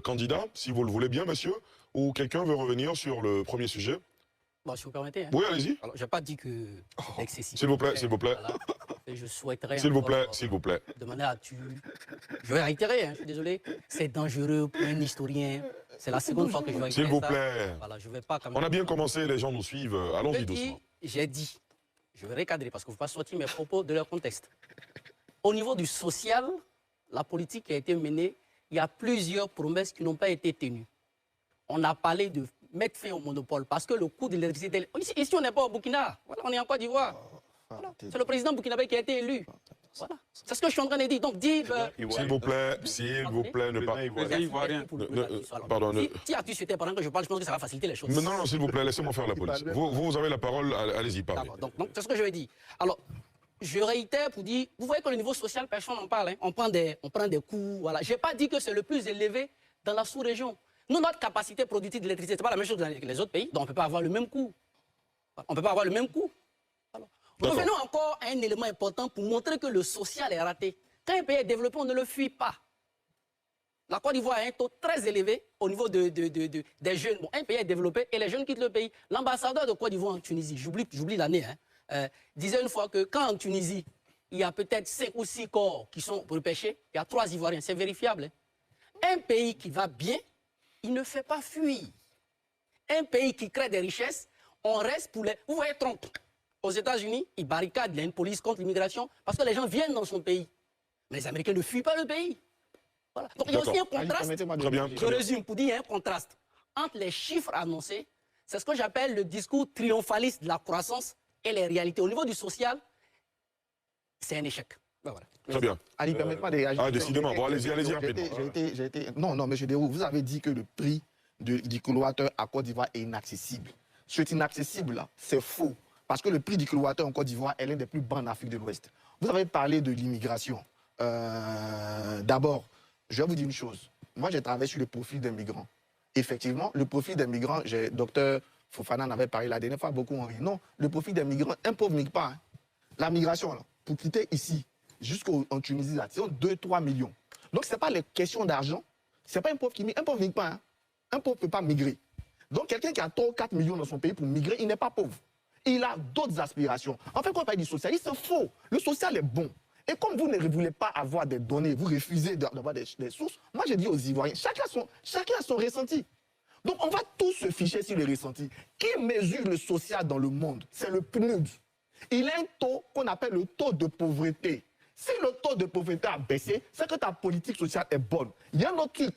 candidat, si vous le voulez bien, monsieur, ou quelqu'un veut revenir sur le premier sujet? Bon, si vous permettez. Hein. Oui, allez-y. Alors, je n'ai pas dit que excessif. S'il vous plaît, s'il vous plaît. Voilà. Et je souhaiterais. S'il vous plaît, s'il vous plaît. Demander à Je vais réitérer, hein, je suis désolé. C'est dangereux pour un historien. C'est la seconde fois que je vais S'il vous plaît. Voilà, je vais pas quand même... On a bien commencé, les gens nous suivent. Allons-y doucement. J'ai dit, je vais recadrer parce que vous ne pouvez pas sortir mes propos de leur contexte. Au niveau du social, la politique qui a été menée, il y a plusieurs promesses qui n'ont pas été tenues. On a parlé de mettre fin au monopole parce que le coût de l'électricité... Ici, on n'est pas au Burkina, voilà, on est en Côte d'Ivoire. Voilà. C'est le président burkinabé qui a été élu. Voilà. C'est ce que je suis en train de dire. Donc, dire... S'il vous plaît, ne pas... Pardon. Si tu souhaitais, pendant que je parle, je pense que ça va faciliter les choses. Non, s'il vous plaît, laissez-moi faire la police. Vous avez la parole, allez-y, parlez. Donc, c'est ce que je vais dire. Alors, je réitère pour dire, vous voyez que le niveau social, personne n'en parle. Hein. On prend des coûts, voilà. Je n'ai pas dit que c'est le plus élevé dans la sous-région. Nous, notre capacité productive d'électricité, ce n'est pas la même chose que les autres pays, donc on ne peut pas avoir le même coût. On ne peut pas avoir le même coût. Alors, revenons encore à un élément important pour montrer que le social est raté. Quand un pays est développé, on ne le fuit pas. La Côte d'Ivoire a un taux très élevé au niveau des jeunes. Bon, un pays est développé et les jeunes quittent le pays. L'ambassadeur de Côte d'Ivoire en Tunisie, j'oublie l'année, hein, disait une fois que quand en Tunisie, il y a peut-être 5 ou 6 corps qui sont repêchés, il y a 3 Ivoiriens, c'est vérifiable. Hein. Un pays qui va bien, il ne fait pas fuir. Un pays qui crée des richesses, on reste pour les... Vous voyez Trump, aux États-Unis, il barricade, il y a une police contre l'immigration parce que les gens viennent dans son pays. Mais les Américains ne fuient pas le pays. Voilà. Donc il y a aussi un contraste. Très bien. Je résume pour dire qu'il y a un contraste entre les chiffres annoncés, c'est ce que j'appelle le discours triomphaliste de la croissance et les réalités. Au niveau du social, c'est un échec. Ben voilà. Très bien. Ali, permettez-moi de réagir. Ah, décidément. Bon, allez-y rapidement. Non, mais je déroule. Vous avez dit que le prix du kilowattheure à Côte d'Ivoire est inaccessible. Ce qui est inaccessible, là, c'est faux. Parce que le prix du kilowattheure en Côte d'Ivoire est l'un des plus bas en Afrique de l'Ouest. Vous avez parlé de l'immigration. D'abord, je vais vous dire une chose. Moi, j'ai travaillé sur le profil des migrants. Effectivement, le profil des migrants, docteur Fofana en avait parlé la dernière fois, beaucoup ont ri. Non, le profil des migrants, un pauvre migre pas. Hein. La migration, là, pour quitter ici, jusqu'en Tunisie, là, c'est 2-3 millions. Donc, ce n'est pas les questions d'argent. Ce n'est pas un pauvre qui migre. Un pauvre ne migre pas. Hein. Un pauvre ne peut pas migrer. Donc, quelqu'un qui a 3 ou 4 millions dans son pays pour migrer, il n'est pas pauvre. Il a d'autres aspirations. En fait, quand on parle du socialisme, c'est faux. Le social est bon. Et comme vous ne voulez pas avoir des données, vous refusez d'avoir des sources, moi, je dis aux Ivoiriens, chacun a son ressenti. Donc, on va tous se ficher sur les ressentis. Qui mesure le social dans le monde? C'est le PNUD. Il a un taux qu'on appelle le taux de pauvreté. Si le taux de pauvreté a baissé, c'est que ta politique sociale est bonne. Il y a un autre truc